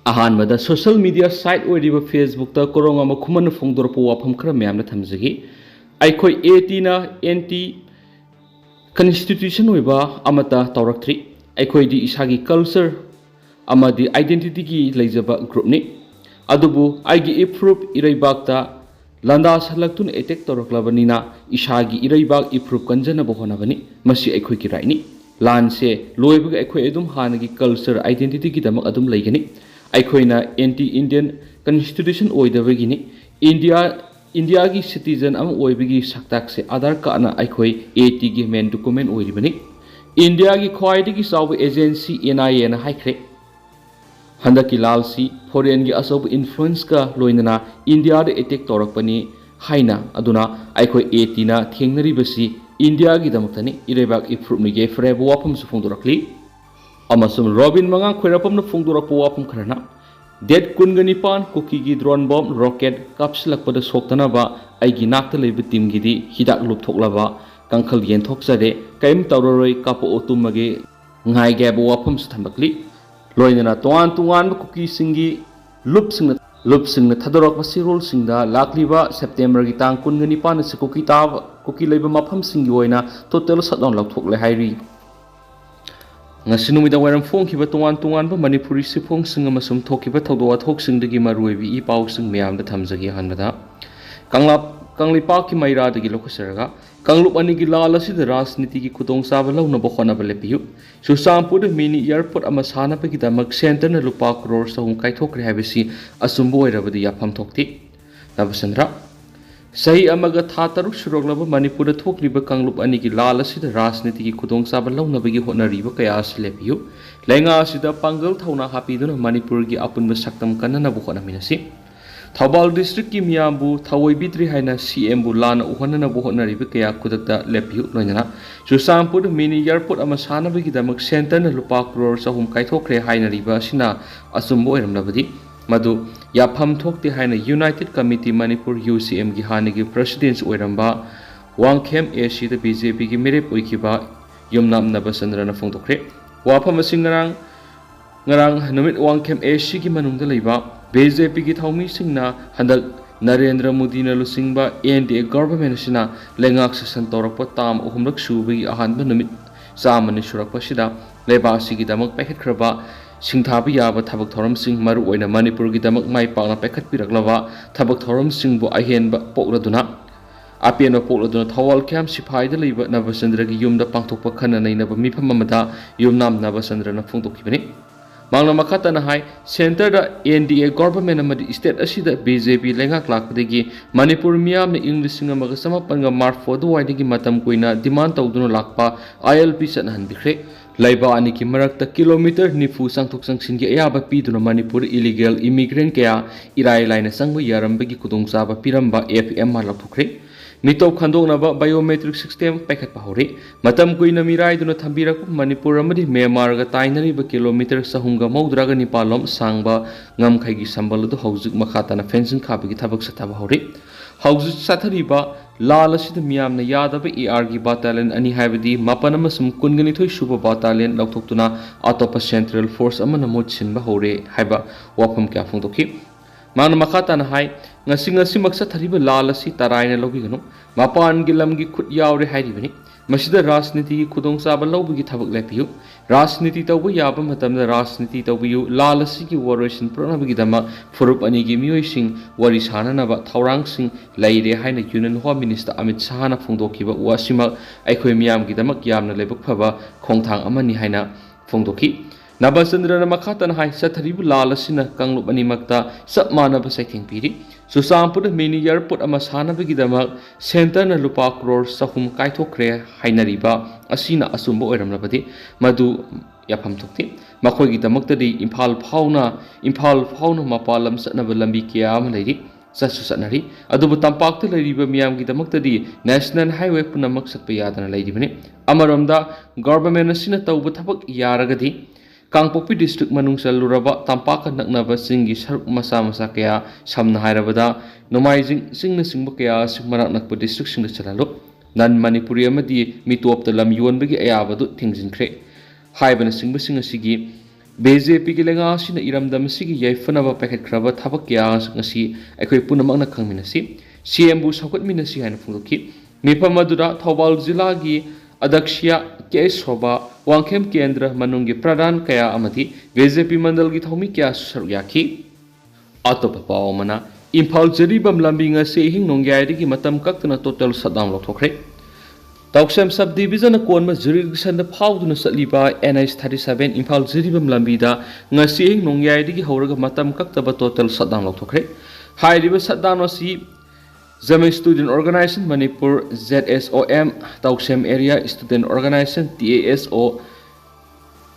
अहानबदा social media site ओइरिबा Facebook ता कोरोंगामा खुमन फोंदोरपो वाफम खरा म्यामना थमजगी आइखोय eighty ना एंटी कॉन्स्टिट्यूशन ओइबा अमता तौरक्थ्री आइखोयदि इसागी कल्चर अमदि आइडेंटिटी की लेजबा ग्रुप नि अदुबु आइगी इप्रूव इरैबागता लंदा सलक्तुन एटेक तौरक्लबनिना इसागी इरैबाग इप्रूव कंजनबो होनबनि मसी आइखोय की राइनि लान से लोइबग आइखोय एदुम हानगी कल्चर आइडेंटिटी की दमक अदुम लेगनि आइखोयना एंटी इंडियन कॉन्स्टिट्यूशन ओइदबगिनि इंडिया की सिटीजन अम ओइबगी सक्ताक से आधार कार्ड ना आइखोय एटी की मेन डॉक्यूमेंट ओइरिबनि इंडिया की ख्वाइदगी चाव एजेंसी एनआईए ना हाइख्रे हंदकी लालसी फॉरेन की असब इन्फ्लुएंस का लोइनना इंडिया दे अटैक तौरकपनि हाइना अदुना आइखोय एटी ना थेंगनरिबसी इंडिया की दमक्तनि इरेबाग इप्रूव नि गेफ्रेब वाफम सुफुंदोरकली अमसुम रॉबिन मंगा खोइरापम फोंदोरप वाफम खरना डेट कुनगनिपान कुकी की ड्रोन बम रॉकेट कापसिलकपद सोक्तनबा आइगी नाक्ता लेब टीम गिदी हिदाक लुपथोकलबा कंखल येनथोकजरे कैम तौररोय कापो ओतुमगे ngaigeb wafam stambakli loinana toan tungan kuki singi lupsing thadorok pasirol singda lakliba september gi tang kungani se kuki leba mafam singi oina total shutdown laukthokle hairi ngasinumida waram phongkiba tungan ba manipuri sifong singa masum thokiba thodo athok singdagi maruibi I pau sing meyam da thamjagi hanbada kanglipa ki maira dagi lokasaraga kanglup ani gi lal asi da rajniti ki khudong saba launa bo khona bale piu susampur mini airport ama sana pa ki damak center na lupa crore sa hung kai thokre habisi asumbo irabadi yafam thokti nabasandra सही अमग था तरुक सुरोगलब मणिपुर थोकलिब कांगलुप अनि की लाल असिद राजनीति की खुदोंग साब लौनबगी होनरिब कया लेपियु लेंगा असिद पांगल थौना हापिदुन मणिपुर की अपुनब सक्तम कन्ननबु होनमिनसि थौबाल डिस्ट्रिक्ट की मियाबु थवैबिद्रि हाइना सीएम बु लान उहननबु होनरिब कया खुदकता लेपियु लोइना सुसामपुर मिनी एयरपोर्ट अमा सानबगी दमक सेंटर न लुपा करोड़ सहम काइथोखरे हाइनरिब असिना असुम्बो एरमलबदि मधु याफम थोकते हाइना यूनाइटेड कमिटी मणिपुर यूसीएम की हानिगी प्रेसिडेंट ओइरंबा वांगखेम एसी द बीजेपी की मेरेप ओइखिबा युमनाम नबचंद्रन फोंदोखरे वाफम ngarang numit वांगखेम एसी की मनुंगदा लेबा बीजेपी की थौमी सिंगना हंदक नरेंद्र मोदी न लुसिंगबा एनडीए गवर्नमेंट सिना लेंगाक सेसन तौरप ताम अहुमलक सुबगी अहानब नुमित चामनि सुरकपसिदा लेबा सिगी दमक पैखतख्रबा सिंथाबि याबा थबक थौरम सिंह मरु ओइना मणिपुर की दमक माइ पाना पैखतपिरकलबा थबक थौरम सिंह बु अहेनबा पोकलदुना अपेन पोकलदुना थवल क्याम सिफाइद लेबा नवचंद्र की युमदा पांथोकपा खना नैनबा मिफम अमदा युमनाम नवचंद्रन फोंदोखिबनि मांगना मखातना हाई सेंटर द एनडीए गवर्नमेंट अमदी स्टेट असिदा बीजेपी लेंगा क्लाकदगी मणिपुर मियाम ने इंग्लिशिंग अमग समपनगा मार्च 4 दुवाइदगी मतम कोइना डिमांड तौदुना लाकपा आईएलपी सनहनबिख्रे लैबा अनि की मरकता किलोमीटर निफु सांगथोक सांगसिन की अयाबा पीदुना मणिपुर इलीगल इमिग्रेंट कया इराय लाइना संगबा यारंबगी खुदोंचाबा पिरंबा एफएम मा लौथोखरे मितौ खंदोंनाबा बायोमेट्रिक सिस्टम पैखतपा हौरे मतम कुइना मिराइदुना थंबिरक मणिपुर अमदी म्यांमारगा ताइनरिबा किलोमीटर सहुंगा मौद्रागा निपालोम सांगबा ngamkhaygi sambaladu hौजिक मखाताना फेंसिंग खाबगी थबक सथाबा हौरे हौजिक साथरिबा लाल असिद मियामना यादबा एआर की बाटालियन अनि हाइबदी मापन अमसुम कुनगनिथोय सुबा बाटालियन लौथोक्तुना अतोपा सेंट्रल फोर्स अमना मोचिनबा हौरे हाइबा वाफम क्या फोंदोखि मांगना मखाताना हाई ngasi maksa thariba लाल असि तरायना लौबिगनु मापान की लमगी खुद यावरे हाइरिबनि मसिदा राजनीति की खुदोंग चाबा लौबगी थबक लेपियु राजनीति तौबा याबा मतमदा राजनीति तौबियु लाल असि की वॉरेशन प्रणबगी दमा फुरुप अनि की मियोइसिंग वरि साननबा थौरांगसिंग लैरे हाइना यूनियन होम मिनिस्टर अमित शाहना फोंदोखिबा वासिमा अखोय मियाम की दमक यामना लेबक फबा खोंथांग अमनि हाइना फोंदोखि नबचंद्रन मखातन हाई सथरिबु लाल असिना कांगलुप अनिमक्ता सब मानब सैथिंग पीरी सुसामपुर मिनी एयरपोर्ट अमा सानबगी दमक सेंटर न लुपा करोड़ सहुम काइथोखरे हाइनरिबा असिना असुंबो ओइरमलबदि मधु याफम थोक्ति मखोयगी दमक्तदि इम्फाल फाउना मपालम सनब लंबी कियाम लैरि ससु सनरी अदुबु तंपाक्त लैरिबा मियामगी दमक्तदि नेशनल हाईवे पुनमक सत्प यादना लैरिबनि अमरमदा गवर्नमेंट असिना तौबु थबक यारगदि कांगपोक्पी डिस्ट्रिक्ट मनुंगसल लुरबा तंपाक नकनबा सिंगी सरुक मसा मसा कया समना हायरबदा नोमाइजिंग सिंगना सिंगबा कया मनाक नकपा district सिंगदा चलालो none Manipuri अमदी मितोपता lump योनबगी अयाबदु थिंगजिनख्रे हाइबना सिंगबा Singh असिगी BJP ki lenga sina iramdam sigi yaifanaba packet kraba thabak kya ngasi akhoi punamakna khangminasi CM bu sakut minasi haina phungdoki mifam adura Thobal jila gi adakshya ke soba wangkhem kendra manungi pradhan kaya amati BJP mandal gi thomi kya saryaki atop pawmana Imphal jaribam lambi ngasi hing nongyai gi matam kaktana total shutdown lokthokre Tauksem subdivision na konma jurisdiction da phawduna satliba NH 37 Imphal jiribam lambida ngasi nongyai digi horaga matam kaktaba total shutdown lokthokre hairiba shutdown asi Zaman Student Organization Manipur ZSOM Tauksem Area Student Organization TASO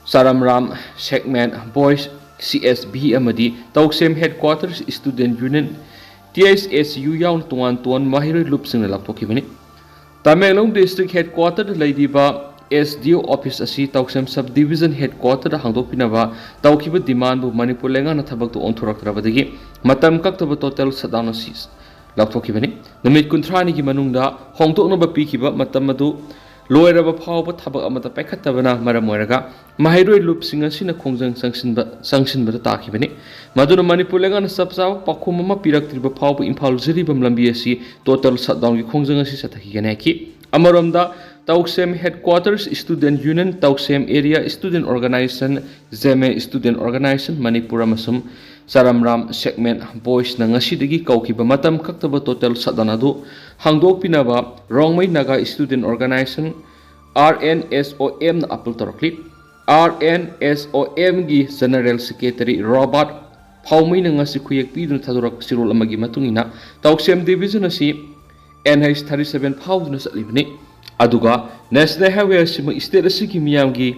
Saramram Segment Boys CSB amadi Tauksem Headquarters Student Union TSSU yaun tuan mahiroi lupsing laktokibani Tamenglong District Headquarters Ladiba SDO Office asi Tauksem Subdivision Headquarters hangdokpinaba taukiba demand bu Manipur lenga na thabak to onthorakrabadagi matam kaktaba total shutdown asi laktokibani namit kuntrani gi manungda hongtoknaba pikiba matam adu loiraba phawba thabak amata paikhattabana maram oiraga mahiroi lupsing asina khongjang sangshinba takibani maduna Manipur lenga na sabsaw pakhum ama piraktriba phawba Imphal jiribam lambi asi total shutdown gi khongjang asi sathakigane ki amaromda Tauksem Headquarters Student Union Tauksem Area Student Organization Zeme Student Organization Manipur amasum Saramram Segment Boys na ngasidagi kaukiba matam kaktaba total shutdown adu hangdokpinaba Rongmai Naga Student Organization RNSOM na appeal torokli RNSOM gi General Secretary Robert Phawmai na ngasi khuyak piduna thadurak sirol amagi matungina Tauksem Division asi NH 37 phawduna satlibani aduga National Highway asima state asigi miyamgi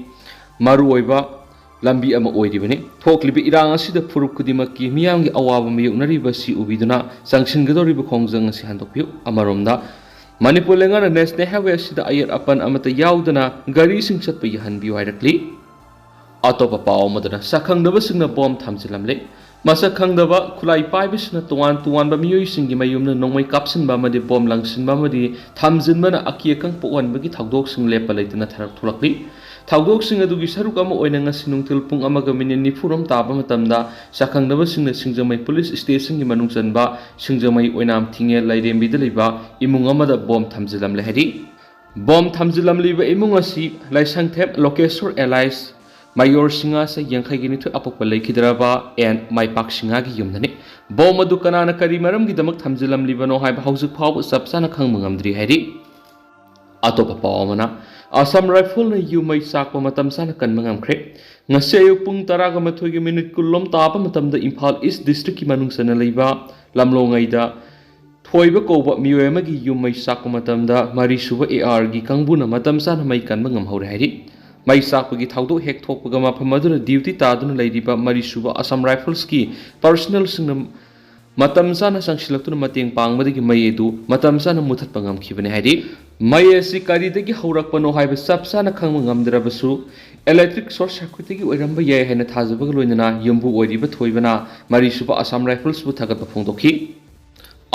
maru oiba lambi ama oiribani thoklibi irang asida furup khudimakki miyamgi awaba mayuknariba si ubiduna sangsingadoriba khongjang asi handokpiu amaromda Manipur lenga National Highway asida ayat apan amata yaudana gari sing chatpa yahanbi hairakli atopa paw madana sakhangdaba singna bom thamjilamle masa khangdaba khulai paibisna tuan ba miyoi singi mayumna nongmai kapsinba amadi bom langsinba amadi thamjinbana akiyakang pokwanbagi thagdok sing lepa leitana tharak thulakli thagdok sing adugi saruk ama oina ngasi nungthil pung amaga minute nifuram taba matamda sakhangdaba singna singjamai police station gi manung chanba singjamai oinam thinge lairembi da leiba imung amada bom thamjilamle hadi bom thamjilamliba imung asi laisangthep lokesor allies Mayor Singa sa yangkhay ginito apokpa laikhidraba and Maipak Singa gi yumnani bom adu kanana kari maram gi damak thamjilam libano haiba hausuk phawb sapsana khangmangamdri hairi atopa pawmana Assam Rifle na yumai sakpa matam sana kanmangamkhre ngaseyo pung 10 gi minute kullom tapa matamda Imphal East District ki manung sana leiba lamlongaida thoiba koba miyoema gi yumai sakpa matamda mari suba AR gi kangbuna matam sana mai kanmangam hore hairi Mai sakpagi thawdo hek thokpaga mafam aduna duty taduna leiriba mari suba Assam Rifles ki personal singnam matam sana sangsilaktuna mateng pangmadagi mai edu matam sana muthat pangam khibane haidi mai asi karidagi haurakpano haiba sapsana khangmangamdrabasu electric source circuit gi oiramba yai haina thajabaga loinana yumbu oiriba thoibana mari suba Assam Rifles bu thagatpa phongdokhi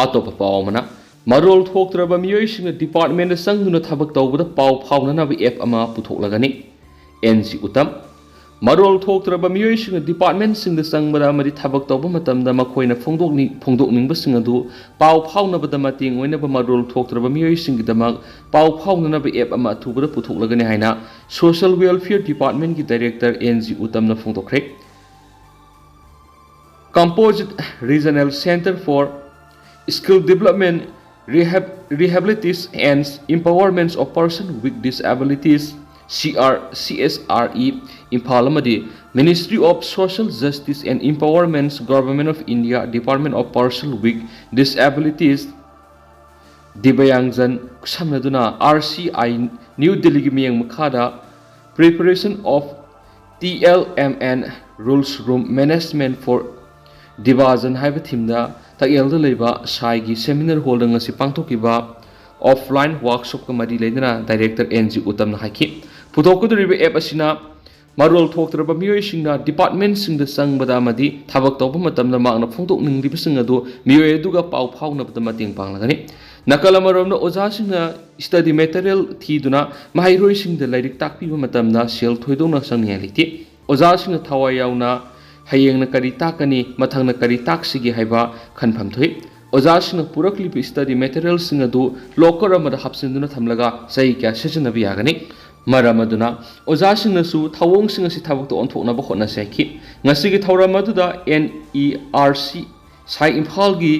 atopa pawmana marol thoktraba miyoi singa department sangduna thabak tawbada paw phawnana ba app ama puthoklagani NC utam marol thoktraba miyoi singa department singda sangbara mari thabak tawba matamda makhoina phongdokningba singadu paw phawnabada mating oinaba marol thoktraba miyoi singdamak paw phawnana ba app ama thubada puthoklagani haina social welfare department ki director NC utam na phongdokre Composite Regional Center for Skill Development Rehabilitation and Empowerment of Persons with Disabilities CSRE Imphal amadi Ministry of Social Justice and Empowerment Government of India Department of Persons with Disabilities Dibayangjan samnaduna RCI New Delhi gi miyang makhada preparation of TLMN Rules Room Management for Divajan haiba thimda takelda leiba sai gi seminar hall ngasi pangthokiba offline workshop ka mari leidana director NG utam na haki putokudriba app asina marol thoktraba miyoi singna department singda sangbada amadi thabak tawba matamda makna phongtok ningdiba sing adu miyoi aduga paw phawnabda mating panglagani nakalamaromna oja singna study material thiduna mahairoi singda lairik takpiba matamda sel thoidona sangniya liti ओजासिंग थवाई याउना हयेंग करी ताकनी मथंग करी ताकसिगी हाइबा खनफम थोई ओजासिंग पुरकलिब study material सिंग अदु लोकर अमदा हपसिंदुना थमलगा सही क्या सिजनबि यागनी मरम अदुना ओजासिंगसु थवोंग सिंग असि थबक तो ओंथोकनब होना सेखि ngasiगी थौरम अदुदा NERC साइ इम्फालगी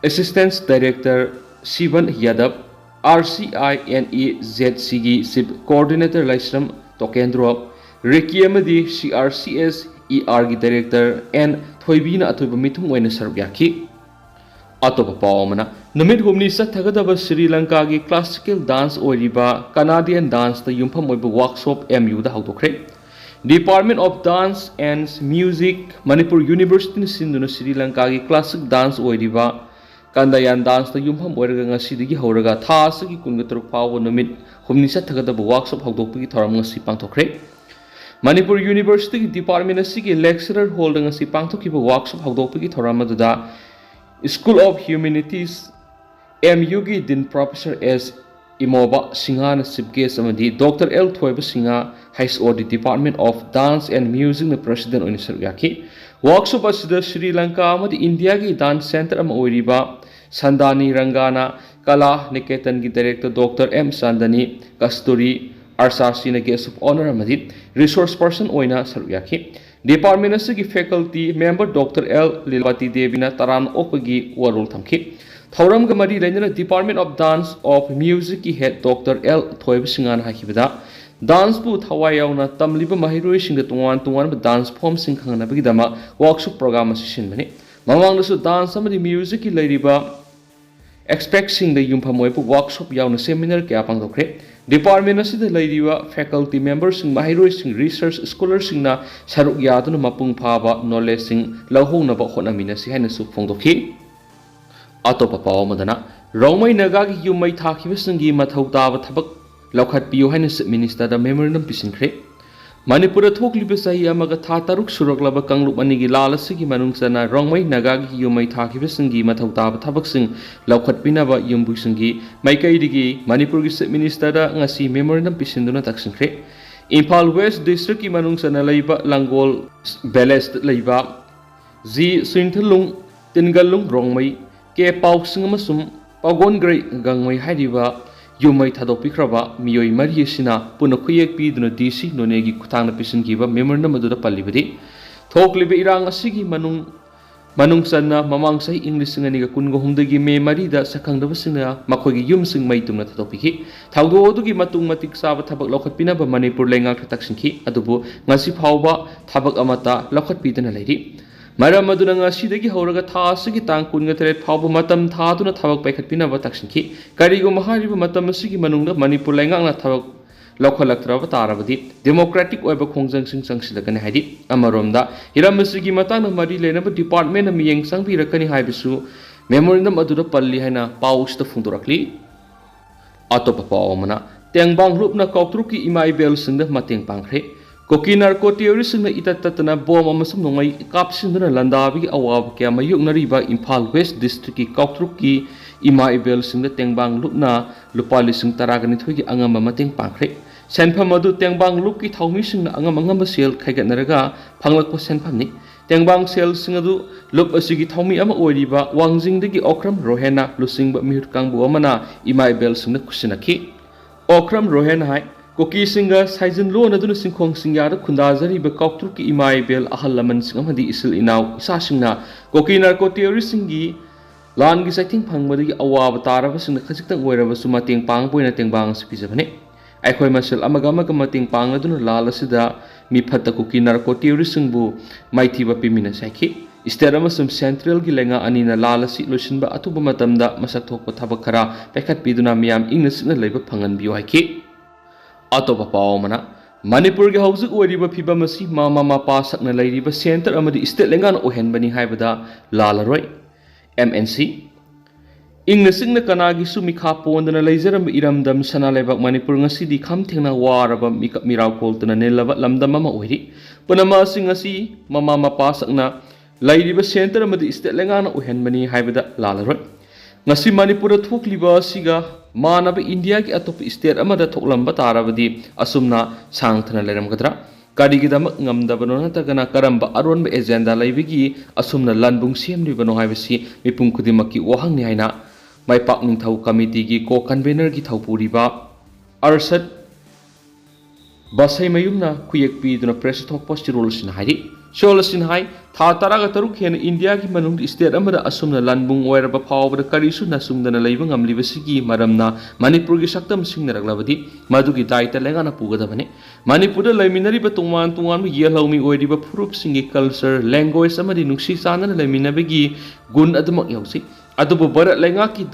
assistant director Shivan Yadav RCINEZC गी सिप कोऑर्डिनेटर लाइसरम तोकेंद्रो रेकी अमदी CRCS ER गी डायरेक्टर N थोइबीना अथोइब मिथुंग ओइना सरब याखि अतोप पावमना नुमित हुमनी सथगदब श्रीलंका की क्लासिकल डांस ओरिबा कनाडियन डांस द युमफम ओइब वर्कशॉप MU दा हौदोखरे department of dance and music Manipur university सिंधुना श्रीलंका की क्लासिक डांस ओरिबा कंदायान डांस द युमफम ओरगा ngasiदगी हौरगा थासगी कुनगतरु पाव नुमित हुमनी सथगदब वर्कशॉप हौदोकपगी थोरम ngasi पांथोखरे मणिपुर यूनिवर्सिटी की डिपार्टमेंट असि लेक्चरर होल द ngasi पांथोखिबा वर्कशॉप हौदोकपगी थोरम अदुदा School of Humanities MU की दिन प्रोफेसर S इमोबा सिंहा न चीफ गेस्ट अमदी डॉक्टर L थोइबा सिंहा हाइस ओर द department of dance and music न प्रेसिडेंट ओइन सरयाखि वर्कशॉप असिदा श्रीलंका अमदी इंडिया की डांस सेंटर अम ओइरिबा संदानी रंगाना कला निकेतन की director doctor M Sandani Kasturi RSRC न गेस्ट ऑफ ऑनर अमदी रिसोर्स पर्सन ओइना सरयाखि डिपार्टमेंट की faculty member doctor L Leelavati देवीना तरान ओपगी वरुल थमखि थौरम ग मरी लेना department of dance of music की हेड डॉक्टर L थोइब सिंगान हाकिबदा डांस बु थवाई याउना तमलिब महिरोइ सिंग तुवान तुवान डांस फॉर्म सिंग खंगनबगिदमा वर्कशॉप प्रोग्राम सिसिनबने ममांगदसु डांस अमदि म्यूजिक की लैरिबा एक्सपेक्ट सिंग द युमफम ओइब वर्कशॉप याउना सेमिनार क्या पांगदोखरे डिपार्टमेंट असिद लैरिबा फैकल्टी मेंबर सिंग महिरोइ सिंग रिसर्च स्कॉलर सिंगना सरुक यादुना मपुंग फाबा नॉलेज सिंग लौहोंगनबा होनामिनसि हाइनसु फोंदोखि अतोप पावमदना रोंमै नगागी युमै थाखिबसिंगी मथौ ताब थबक लौखटपियो हाइना चीफ मिनिस्टर द मेमोरेंडम पिसिनख्रे मणिपुर थोकलिब सही अमग था तरुक सुरकलब कंगलुप अनिगी लाल असिगी मनुंगसना रोंमै नगागी युमै थाखिबसिंगी मथौ ताब थबकसिंग लौखटपिनबा युम्बुसिंगी माइकैदिगी मणिपुर की चीफ मिनिस्टर द ngasi मेमोरेंडम पिसिनदुना तकसिनख्रे इम्फाल वेस्ट डिस्ट्रिक्ट की मनुंगसना लैबा लंगोल बेलेस लैबा जी सिंथलुंग तिनगलुंग रोंमै के पाउसिंग अमसुम पागोनग्रै गंगमै हाइरिबा युमै थादोपिख्रबा मियोइ मरियसिना पुन खुयेक पीदुना DC नोनेगी खुथांगना पिसिनगिबा मेमोरेंडम अदुदा पल्लिबदि थोकलिबे इरांग असिगी मनुंगसना ममांग सही इंग्लिश सिंगनिगा कुनगहुमदगी मे मरिदा सखंगदबसिंगना मखोगी युमसिंग मैतुमना थादोपिखि थाउदो अदुगी मतुंग मतिक साब थबक लौखटपिनबा मणिपुर लेंगाक तकसिंखि अदुबु ngasi फावबा थबक अमता लौखटपिदना लैरि मरम अदुना ngasiदगी हौरगा थासगी तांग कुनगा तरेट फावबा मतम थादुना थबक पैखटपिनबा तकसिंखि करिगो महारिबा मतम असिगी मनुंगदा मणिपुर लेंगाकना थबक लौखलक्त्रबा तारबदि डेमोक्रेटिक ओइबा खोंजंगसिंग चंगसिलकने हाइदि अमरोमदा हिरम असिगी मतांग मरि लेनबा डिपार्टमेंट मियेंग संगबिरकनि हाइबिसु मेमोरेंडम अदुदा पल्ली हाइना पाउसता फुंदोरकली अतोप पावमना तेंगबांग ग्रुपना कौत्रुकी इमाइबेल सिंगदा मतेंग पांखरे कोकी नार्को टेररिस्टना इतततना बॉम अमसम नोंgai कापसिंदुना लंदाबी अवाब क्या मयुकनरिबा इम्फाल वेस्ट डिस्ट्रिक्ट की कौत्रुकी इमाइबेल सिंगदा तेंगबांग लुपना लुपा लिसिंग तरागनिथोई की अंगम मतेंग पांखरे सेनफम अदु तेंगबांग लुप की थाउमी सिंगना अंगम सेल खैगनरगा फंगलकपो सेनफमनि तेंगबांग सेल सिंग अदु लुप असिगी थाउमी अमा ओइरिबा वांजिंगदगी ओक्रम रोहेना लुसिंगबा मिहुत कांगबु अमना इमाइबेल सिंगदा खुसिनखि ओक्रम रोहेना हाय कोकी सिंगा साइजन लोन अदुना सिंखोंग सिंगार खुंदाजरीबा कौत्रुकी इमाइबेल अहल लमन सिंग अमदि इसिल इनाव इसा सिंगना कोकी नार्को टेररिस्ट सिंगी लान की साइथिंग फंगबदगी अवाब तारबा सिंगना खजिक्तंग ओइरबसु मतेंग पांगबोइना तेंगबांग सिपिजबने अखोय मसल अमगा मतेंग पांगदुना लाल असिदा मिफत कोकी नार्को टेररिस्ट सिंगबु माइथिबा पिमिना साइखि स्टेट अमसुम सेंट्रल की लेंगा अनिना लाल असि लोसिनबा अतुबा मतमदा मसक थोकपा थबक खरा पैखत पिदुना मियाम इंगना सिंगना लैबा फंगनबियो हाइखि अतोप पावमना मणिपुर के हौजिक ओइरिबा फिबम असि मामा मापा सकना लैरिबा सेंटर अमदि स्टेट लेंगाना ओहेनबनी हाइबदा लालरोय MNC इंगना सिंगना कनागी सुमिखा पोंदना लैजरम इरमदम सना लेबक मणिपुर ngasi खम थेंगना वारबा मिकप मिराव कोलतना नेलबा लमदम अमा ओइरि पुनमा सिंग असि मामा मापा सकना लैरिबा सेंटर अमदि स्टेट लेंगाना ओहेनबनी हाइबदा लालरोय ngasi मणिपुर थोकलिबा सिगा मानब इंडिया की अतोप स्टेट अमदा थोकलंबा तारबदि असुमना सांगथना लेरमगद्रा ꯀꯔꯤꯒꯤꯗꯃꯛ ꯉꯝꯗꯕꯅꯣ ꯅꯠꯇ꯭ꯔꯒꯅ ꯀꯔꯝꯕ ꯑꯔꯣꯟꯕ ꯑꯦꯖꯦꯟꯗꯥ ꯂꯩꯕꯒꯤ ꯑꯁꯨꯝꯅ ꯂꯥꯟꯕꯨꯡ ꯁꯦꯝꯂꯤꯕꯅꯣ ꯍꯥꯏꯕꯁꯤ ꯃꯤꯄꯨꯝ ꯈꯨꯗꯤꯡꯃꯛꯀꯤ ꯋꯥꯍꯪꯅꯤ ꯍꯥꯏꯅ ꯃꯥꯏꯄꯥꯛ ꯅꯤꯡꯊꯧ ꯀꯃꯤꯇꯤꯒꯤ ꯀꯣ ꯀꯟꯚꯦꯅꯔꯒꯤ ꯊꯧꯄꯨꯔꯤꯕ ꯑꯔꯁꯠ ꯕꯁꯩꯃꯌꯨꯝꯅ ꯈꯨꯌꯦꯛ ꯄꯤꯗꯨꯅ ꯄ꯭ꯔꯦꯁ ꯊꯣꯛꯄ ꯆꯤꯔꯣꯜ ꯑꯁꯤꯅ ꯍꯥꯏꯔꯤ ꯆꯤꯔꯣꯜ ꯑꯁꯤꯅ ꯍꯥꯏ ꯊꯥ 13 ꯍꯦꯟꯅ ꯏꯟꯗꯤꯌꯥꯒꯤ ꯃꯅꯨꯡꯗ ꯁ꯭ꯇꯦꯠ ꯑꯃꯗ ꯑꯁꯨꯝꯅ ꯂꯥꯟꯕꯨꯡ ꯑꯣꯏꯔꯕ ꯐꯥꯎꯕꯗ ꯀꯔꯤꯁꯨ ꯅꯁꯨꯡꯗꯅ ꯂꯩꯕ ꯉꯝꯂꯤꯕꯁꯤꯒꯤ ꯃꯔꯝꯅ ꯃꯅꯤꯄꯨꯔꯒꯤ ꯁꯛꯇꯝ ꯁꯤꯡꯅꯔꯛꯂꯕꯗꯤ ꯃꯗꯨꯒꯤ ꯗꯥꯏꯇ ꯂꯩꯉꯥꯛꯅ ꯄꯨꯒꯗꯕꯅꯤ ꯃꯅꯤꯄꯨꯔꯗ ꯂꯩꯃꯤꯟꯅꯔꯤꯕ ꯇꯣꯉꯥꯟ ꯇꯣꯉꯥꯟꯕ ꯌꯦꯜꯍꯧꯃꯤ ꯑꯣꯏꯔꯤꯕ ꯐꯨꯔꯨꯞꯁꯤꯡꯒꯤ ꯀꯜꯆꯔ ꯂꯦꯡꯒ꯭ꯋꯦꯖ ꯑꯃꯗꯤ ꯅꯨꯡꯁꯤ ꯆꯥꯟꯅꯅ ꯂꯩꯃꯤꯟꯅꯕꯒꯤ ꯒꯨꯟ ꯑꯗꯨꯃꯛ ꯌꯥꯎꯖꯩ ꯑꯗꯨꯕꯨ ꯚꯥꯔꯠ ꯂꯩꯉꯥꯛꯀꯤ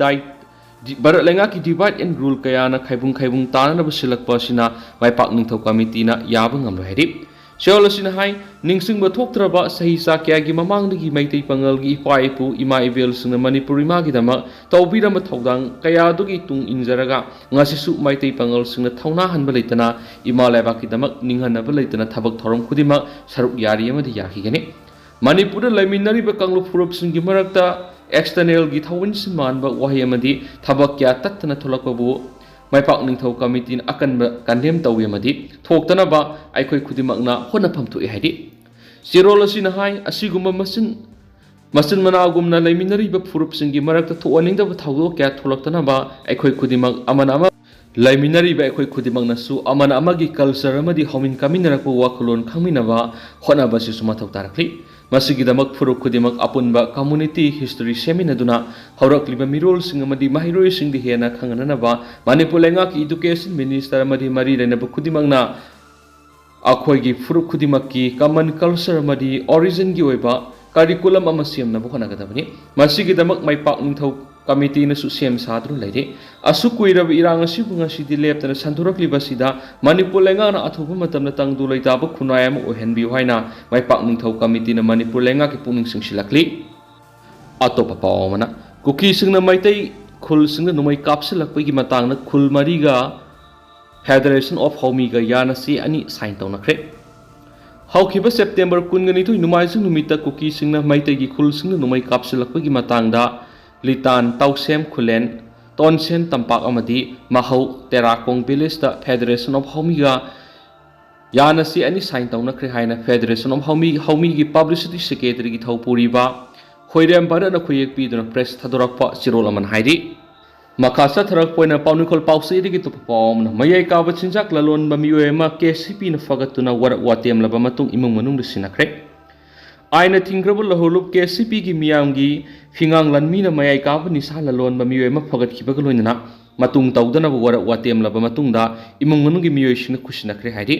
ꯗꯤꯚꯥꯏꯠ ꯑꯦꯟ ꯔꯨꯜ ꯀꯌꯥꯅ ꯈꯥꯏꯕꯨꯡ ꯇꯥꯅꯅꯕ ꯁꯤꯜꯂꯛꯄ ꯑꯁꯤꯅ ꯃꯥꯏꯄꯥꯛ ꯅꯤꯡꯊꯧ ꯀꯃꯤꯇꯤꯅ ꯌꯥꯕ ꯉꯝꯂꯣꯏ ꯍꯥꯏꯔꯤ ꯆꯤꯔꯣꯜ ꯑꯁꯤꯅ ꯍꯥꯏ ꯅꯤꯡꯁꯤꯡꯕ ꯊꯣꯛꯇ꯭ꯔꯕ ꯆꯍꯤ ꯆꯥ ꯀꯌꯥꯒꯤ ꯃꯃꯥꯡꯗꯒꯤ ꯃꯩꯇꯩ ꯄꯥꯉꯜꯒꯤ ꯏꯄꯥ ꯏꯄꯨ ꯏꯃꯥ ꯏꯕꯦꯜꯁꯤꯡꯅ ꯃꯅꯤꯄꯨꯔ ꯏꯃꯥꯒꯤꯗꯃꯛ ꯇꯧꯕꯤꯔꯝꯕ ꯊꯧꯗꯥꯡ ꯀꯌꯥꯗꯨꯒꯤ ꯇꯨꯡ ꯏꯟꯖꯔꯒ ꯉꯁꯤꯁꯨ ꯃꯩꯇꯩ ꯄꯥꯉꯜꯁꯤꯡꯅ ꯊꯧꯅꯥ ꯍꯟꯕ ꯂꯩꯇꯅ ꯏꯃꯥ ꯂꯩꯕꯥꯛꯀꯤꯗꯃꯛ ꯅꯤꯡꯍꯟꯅꯕ ꯂꯩꯇꯅ ꯊꯕꯛ ꯊꯧꯔꯝ ꯈꯨꯗꯤꯡꯃꯛ ꯁꯔꯨꯛ ꯌꯥꯔꯤ ꯑꯃꯗꯤ ꯌꯥꯈꯤꯒꯅꯤ ꯃꯅꯤꯄꯨꯔꯗ ꯂꯩꯃꯤꯟꯅꯔꯤꯕ ꯀꯥꯡꯂꯨꯞ ꯐꯨꯔꯨꯞꯁꯤꯡꯒꯤ ꯃꯔꯛꯇ ꯑꯦꯛꯁꯇꯔꯅꯦꯜꯒꯤ ꯊꯧꯑꯣꯏꯟꯁꯤꯟ ꯃꯥꯟꯕ ꯋꯥꯍꯩ ꯑꯃꯗꯤ ꯊꯕꯛ ꯀꯌꯥ ꯇꯠꯇꯅ ꯊꯣꯛꯂꯛꯄꯕꯨ ꯃꯥꯏꯄꯥꯛ ꯅꯤꯡꯊꯧ ꯀꯃꯤꯇꯤꯅ ꯑꯀꯟꯕ ꯀꯟꯗꯦꯝ ꯇꯧꯏ ꯑꯃꯗꯤ ꯊꯣꯛꯇꯅꯕ ꯑꯩꯈꯣꯏ ꯈꯨꯗꯤꯡꯃꯛꯅ ꯍꯣꯠꯅꯐꯝ ꯊꯣꯛꯏ ꯍꯥꯏꯔꯤ ꯆꯤꯔꯣꯜ ꯑꯁꯤꯅ ꯍꯥꯏ ꯑꯁꯤꯒꯨꯝꯕ ꯃꯆꯤꯟ ꯃꯅꯥꯎꯒꯨꯝꯅ ꯂꯩꯃꯤꯟꯅꯔꯤꯕ ꯐꯨꯔꯨꯞꯁꯤꯡꯒꯤ ꯃꯔꯛꯇ ꯊꯣꯛꯍꯟꯅꯤꯡꯗꯕ ꯊꯧꯗꯣꯛ ꯀꯌా ꯊꯣꯛꯂꯛꯇꯅꯕ ꯑꯩꯈꯣꯏ ꯈꯨꯗꯤꯡꯃꯛ ꯂꯩꯃꯤꯟꯅꯔꯤꯕ ꯑꯩꯈꯣꯏ ꯈꯨꯗꯤꯡꯃꯛꯅꯁꯨ ꯑꯃꯅ ꯑꯃꯒꯤ ꯀꯜꯆꯔ ꯑꯃꯗꯤ ꯍꯧꯃꯤꯟ ꯀꯥꯃꯤꯟꯅꯔꯛꯄ ꯋꯥꯈꯜꯂꯣꯟ ꯈꯪꯃꯤꯟꯅꯕ ꯍꯣꯠꯅꯕ ꯑꯁꯤꯁꯨ ꯃꯊꯧ ꯇꯥꯔꯛꯂꯤ ꯃꯁꯤꯒꯤꯗꯃꯛ ꯐꯨꯔꯨꯞ ꯈꯨꯗꯤꯡꯃꯛ ꯑꯄꯨꯟꯕ ꯀꯝꯃꯨꯅꯤꯇꯤ ꯍꯤꯁꯇꯣꯔꯤ ꯁꯦꯝꯃꯤꯟꯅꯗꯨꯅ ꯍꯧꯔꯛꯂꯤꯕ ꯃꯤꯔꯣꯜꯁꯤꯡ ꯑꯃꯗꯤ ꯃꯍꯩꯔꯣꯏꯁꯤꯡꯗ ꯍꯦꯟꯅ ꯈꯪꯍꯟꯅꯅꯕ ꯃꯅꯤꯄꯨꯔ ꯂꯩꯉꯥꯛꯀꯤ ꯏꯗꯨꯀꯦꯁꯟ ꯃꯤꯅꯤꯁꯇꯔ ꯑꯃꯗꯤ ꯃꯔꯤ ꯂꯩꯅꯕ ꯈꯨꯗꯤꯡꯃꯛꯅ ꯑꯩꯈꯣꯏꯒꯤ ꯐꯨꯔꯨꯞ ꯈꯨꯗꯤꯡꯃꯛꯀꯤ ꯀꯃꯟ ꯀꯜꯆꯔ ꯑꯃꯗꯤ ꯑꯣꯔꯤꯖꯤꯟꯒꯤ ꯑꯣꯏꯕ ꯀꯔꯤꯀꯨꯂꯝ ꯑꯃ ꯁꯦꯝꯅꯕ ꯍꯣꯠꯅꯒꯗꯕꯅꯤ ꯃꯁꯤꯒꯤꯗꯃꯛ ꯃꯥꯏꯄꯥꯛ ꯅꯤꯡꯊꯧ ꯀꯃꯤꯇꯤꯅꯁꯨ ꯁꯦꯝ ꯁꯥꯗꯨꯅ ꯂꯩꯔꯤ ꯑꯁꯨꯛ ꯀꯨꯏꯔꯕ ꯏꯔꯥꯡ ꯑꯁꯤꯕꯨ ꯉꯁꯤꯗꯤ ꯂꯦꯞꯇꯅ ꯁꯟꯗꯣꯔꯛꯂꯤꯕꯁꯤꯗ ꯃꯅꯤꯄꯨꯔ ꯂꯩꯉꯥꯛꯅ ꯑꯊꯨꯕ ꯃꯇꯝꯗ ꯇꯪꯗꯨ ꯂꯩꯇꯥꯕ ꯈꯨꯟꯅꯥꯏ ꯑꯃ ꯑꯣꯏꯍꯟꯕꯤꯌꯨ ꯍꯥꯏꯅ ꯃꯥꯏꯄꯥꯛ ꯅꯤꯡꯊꯧ ꯀꯃꯤꯇꯤꯅ ꯃꯅꯤꯄꯨꯔ ꯂꯩꯉꯥꯛꯀꯤ ꯄꯨꯛꯅꯤꯡ ꯆꯤꯡꯁꯤꯜꯂꯛꯂꯤ ꯑꯇꯣꯞꯄ ꯄꯥꯎ ꯑꯃꯅ ꯀꯨꯀꯤꯁꯤꯡꯅ ꯃꯩꯇꯩ ꯈꯨꯜꯁꯤꯡꯗ ꯅꯣꯡꯃꯩ ꯀꯥꯞꯁꯤꯜꯂꯛꯄꯒꯤ ꯃꯇꯥꯡꯗ ꯈꯨꯜ ꯃꯔꯤꯒ ꯐꯦꯗꯔꯦꯁꯟ ꯑꯣꯐ ꯍꯧꯃꯤꯒ ꯌꯥꯅ ꯆꯦ 2 ꯁꯥꯏꯟ ꯇꯧꯅꯈ꯭ꯔꯦ ꯍꯧꯈꯤꯕ ꯁꯦꯞꯇꯦꯝꯕꯔ 22 ꯅꯣꯡꯃꯥꯏꯖꯤꯡ ꯅꯨꯃꯤꯠꯇ ꯀꯨꯀꯤꯁꯤꯡꯅ ꯃꯩꯇꯩꯒꯤ ꯈꯨꯜꯁꯤꯡꯗ ꯅꯣꯡꯃꯩ ꯀꯥꯞꯁꯤꯜꯂꯛꯄꯒꯤ ꯃꯇꯥꯡꯗ ꯂꯤꯇꯥꯟ ꯇꯥꯎꯁꯦꯝ ꯈꯨꯂꯦꯟ ꯇꯣꯟꯁꯦꯟ ꯇꯝꯄꯥꯛ ꯑꯃꯗꯤ ꯃꯍꯧ ꯇꯦꯔꯥꯀꯣꯡ ꯚꯤꯂꯦꯖꯇ ꯐꯦꯗꯔꯦꯁꯟ ꯑꯣꯐ ꯍꯧꯃꯤꯒ ꯌꯥꯅ ꯆꯦ 2 ꯁꯥꯏꯟ ꯇꯧꯅꯈ꯭ꯔꯦ ꯍꯥꯏꯅ ꯐꯦꯗꯔꯦꯁꯟ ꯑꯣꯐ ꯍꯧꯃꯤꯒꯤ ꯄꯕ꯭ꯂꯤꯁꯤꯇꯤ ꯁꯦꯀ꯭ꯔꯦꯇꯔꯤꯒꯤ ꯊꯧꯄꯨꯔꯤꯕ ꯈꯣꯏꯔꯦꯝ ꯚꯔꯠꯅ ꯈꯨꯌꯦꯛ ꯄꯤꯗꯨꯅ ꯄ꯭ꯔꯦꯁ ꯊꯥꯗꯣꯔꯛꯄ ꯆꯤꯔꯣꯜ ꯑꯃꯅ ꯍꯥꯏꯔꯤ ꯃꯈꯥ ꯆꯠꯊꯔꯛꯄ ꯑꯣꯏꯅ ꯄꯥꯎꯅꯤꯡꯈꯣꯜ ꯄꯥꯎꯆꯦꯗꯒꯤ ꯑꯇꯣꯞꯄ ꯄꯥꯎ ꯑꯃꯅ ꯃꯌꯥꯏ ꯀꯥꯕ ꯆꯤꯟꯖꯥꯛ ꯂꯂꯣꯟꯕ ꯃꯤꯑꯣꯏ ꯑꯃ KCPꯅ ꯐꯒꯠꯇꯨꯅ ꯋꯥꯔꯛ ꯋꯥꯇꯦꯝꯂꯕ ꯃꯇꯨꯡ ꯏꯃꯨꯡ ꯃꯅꯨꯡꯗ ꯁꯤꯟꯅꯈ꯭ꯔꯦ ꯑꯥꯏꯟꯅ ꯊꯤꯡꯈ꯭ꯔꯕ ꯂꯧꯍꯧꯂꯨꯞ KCPꯒꯤ ꯃꯤꯌꯥꯝꯒꯤ ꯐꯤꯉꯥꯡ ꯂꯟꯃꯤꯅ ꯃꯌꯥꯏ ꯀꯥꯕ ꯅꯤꯁꯥ ꯂꯂꯣꯟꯕ ꯃꯤꯑꯣꯏ ꯑꯃ ꯐꯒꯠꯈꯤꯕꯒ ꯂꯣꯏꯅꯅ ꯃꯇꯨꯡ ꯇꯧꯗꯅꯕ ꯋꯥꯔꯛ ꯋꯥꯇꯦꯝꯂꯕ ꯃꯇꯨꯡꯗ ꯏꯃꯨꯡ ꯃꯅꯨꯡꯒꯤ ꯃꯤꯑꯣꯏꯁꯤꯡꯅ ꯈꯨꯠꯁꯤꯟꯅꯈ꯭ꯔे ꯍꯥꯏꯔꯤ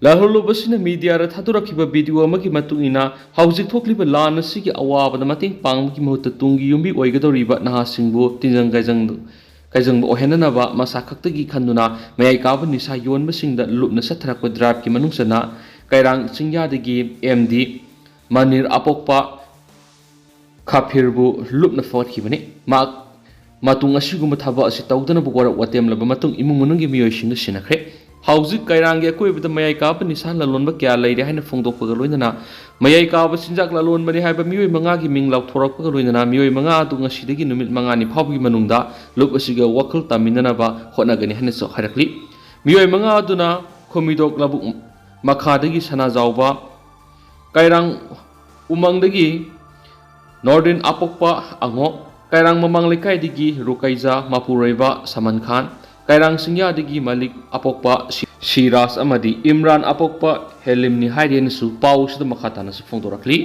ꯂꯧꯍꯧꯂꯨꯞ ꯑꯁꯤꯅ ꯃꯤꯗꯤꯌꯥꯗ ꯊꯥꯗꯣꯔꯛꯈꯤꯕ ꯚꯤꯗꯤꯑꯣ ꯑꯃꯒꯤ ꯃꯇꯨꯡ ꯏꯟꯅ ꯍꯧꯖꯤꯛ ꯊꯣꯛꯂꯤꯕ ꯂꯥꯟ ꯑꯁꯤꯒꯤ ꯑꯋꯥꯕꯗ ꯃꯇꯦꯡ ꯄꯥꯡꯕꯒꯤ ꯃꯍꯨꯠꯇ ꯇꯨꯡꯒꯤ ꯌꯨꯝꯕꯤ ꯑꯣꯏꯒꯗꯧꯔꯤꯕ ꯅꯍꯥꯁꯤꯡꯕꯨ ꯇꯤꯟꯖꯪ ꯀꯥꯏꯖꯪꯕ ꯑꯣꯏꯍꯟꯅꯅꯕ ꯃꯁꯥ ꯈꯛꯇꯒꯤ ꯈꯟꯗꯨꯅ ꯃꯌꯥꯏ ꯀꯥꯕ ꯅꯤꯁꯥ ꯌꯣꯟꯕꯁꯤꯡꯗ ꯂꯨꯞꯅ ꯆꯠꯊꯔꯛꯄ ꯗ꯭ꯔꯥꯏꯕꯀꯤ ꯃꯅꯨꯡꯆꯟꯅ ꯀꯩꯔꯥꯡ ꯆꯤꯡꯌꯥꯗꯒꯤ MD ꯃꯅꯤꯔ ꯑꯄꯣꯛꯄ ꯈꯥꯐꯤꯔꯕꯨ ꯂꯨꯞꯅ ꯐꯒꯠꯈꯤꯕꯅꯤ ꯃꯇꯨꯡ ꯑꯁꯤꯒꯨꯝꯕ ꯊꯕꯛ ꯑꯁꯤ ꯇꯧꯗꯅꯕ ꯋꯥꯔꯛ ꯋꯥꯇꯦꯝꯂꯕ ꯃꯇꯨꯡ ꯏꯃꯨꯡ ꯃꯅꯨꯡꯒꯤ ꯃꯤꯑꯣꯏꯁꯤꯡꯅ ꯁꯤꯟꯅꯈ꯭ꯔꯦ ꯍꯧꯖꯤꯛ ꯀꯩꯔꯥꯡꯒꯤ ꯑꯀꯣꯏꯕꯗ ꯃꯌꯥꯏ ꯀꯥꯕ ꯅꯤꯁꯥ ꯂꯂꯣꯟꯕ ꯀꯌꯥ ꯂꯩꯔꯦ ꯍꯥꯏꯅ ꯐꯣꯡꯗꯣꯛꯄꯒ ꯂꯣꯏꯅꯅ ꯃꯌꯥꯏ ꯀꯥꯕ ꯆꯤꯟꯖꯥꯛ ꯂꯂꯣꯟꯕꯅꯤ ꯍꯥꯏꯕ ꯃꯤꯑꯣꯏ 5ꯒꯤ ꯃꯤꯡ ꯂꯥꯎꯊꯣꯔꯛꯄꯒ ꯂꯣꯏꯅꯅ ꯃꯤꯑꯣꯏ 5 ꯑꯗꯨ ꯉꯁꯤꯗꯒꯤ ꯅꯨꯃꯤꯠ 5ꯅꯤ ꯐꯥꯎꯕꯒꯤ ꯃꯅꯨꯡꯗ ꯂꯨꯞ ꯑꯁꯤꯒ ꯋꯥꯈꯜ ꯇꯥꯃꯤꯟꯅꯅꯕ ꯍꯣꯠꯅꯒꯅꯤ ꯍꯥꯏꯅꯁꯨ ꯍꯥꯏꯔꯛꯂꯤ ꯃꯤꯑꯣꯏ 5 ꯑꯗꯨꯅ ꯈꯨꯃꯤꯗꯣꯛ ꯂꯧꯕꯨꯛ ꯃꯈꯥꯗꯒꯤ ꯁꯅꯥꯖꯥꯎꯕ ꯀꯩꯔꯥꯡ ꯎꯃꯪꯗꯒꯤ ꯅꯣꯔꯗꯤꯟ ꯑꯄꯣꯛꯄ ꯑꯉꯣ ꯀꯩꯔꯥꯡ ꯃꯃꯥꯡ ꯂꯩꯀꯥꯏꯗꯒꯤ ꯔꯨꯀꯩꯖꯥ ꯃꯄꯨꯔꯣꯏꯕ ꯁꯃꯟ ꯈꯥꯟ ꯀꯩꯔꯥꯡ ꯆꯤꯡꯌꯥꯗꯒꯤ ꯃꯂꯤꯛ ꯑꯄꯣꯛꯄ ꯁꯤꯔꯥꯖ ꯑꯃꯗꯤ ꯏꯝꯔꯥꯟ ꯑꯄꯣꯛꯄ ꯍꯦꯂꯤꯝꯅꯤ ꯍꯥꯏꯔꯦꯅꯁꯨ ꯄꯥꯎꯁꯤꯗ ꯃꯈꯥ ꯇꯥꯅꯁꯨ ꯐꯣꯡꯗꯣꯔꯛꯂꯤ